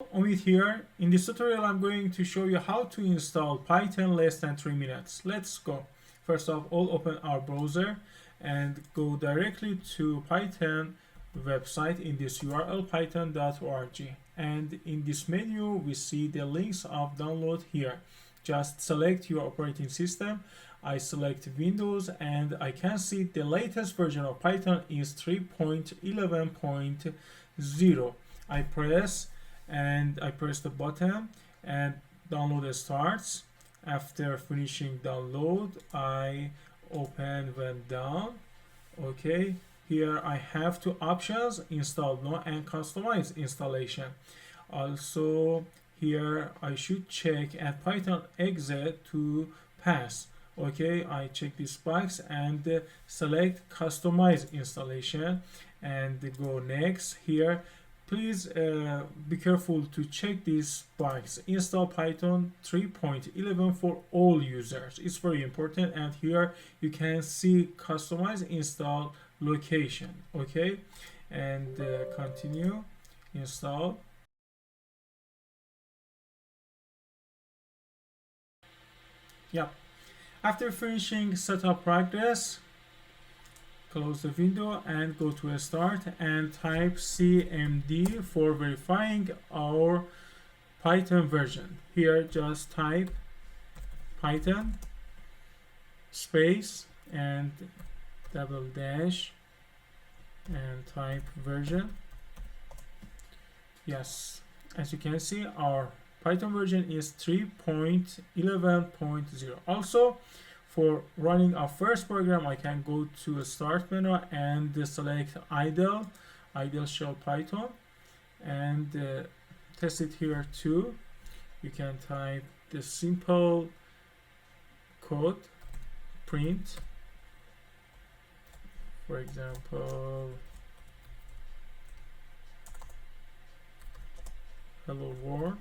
Omid here. In this tutorial I'm going to show you how to install Python less than 3 minutes. Let's go. First of all, open our browser and go directly to Python website in this URL python.org, and in this menu we see the links of download here. Just select your operating system. I select Windows and I can see the latest version of Python is 3.11.0. I press the button and download starts. After finishing download, I open when done. Okay, here I have two options: install now and customize installation. Also here I should check at Python exit to pass. Okay, I check this box and select customize installation and go next. Here please be careful to check this box, install Python 3.11 for all users. It's very important, and here you can see customize install location. Okay, and continue install. Yeah, after finishing setup progress, close the window and go to start and type cmd for verifying our Python version. Here just type Python space and double dash and type version. Yes, as you can see, our Python version is 3.11.0. Also, for running our first program, I can go to a start menu and select idle shell Python and test it here too. You can type the simple code print, for example, hello world,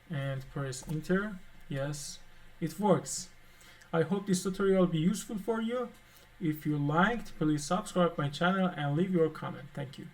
and press enter. Yes, it works. I hope this tutorial will be useful for you. If you liked, please subscribe my channel and leave your comment. Thank you.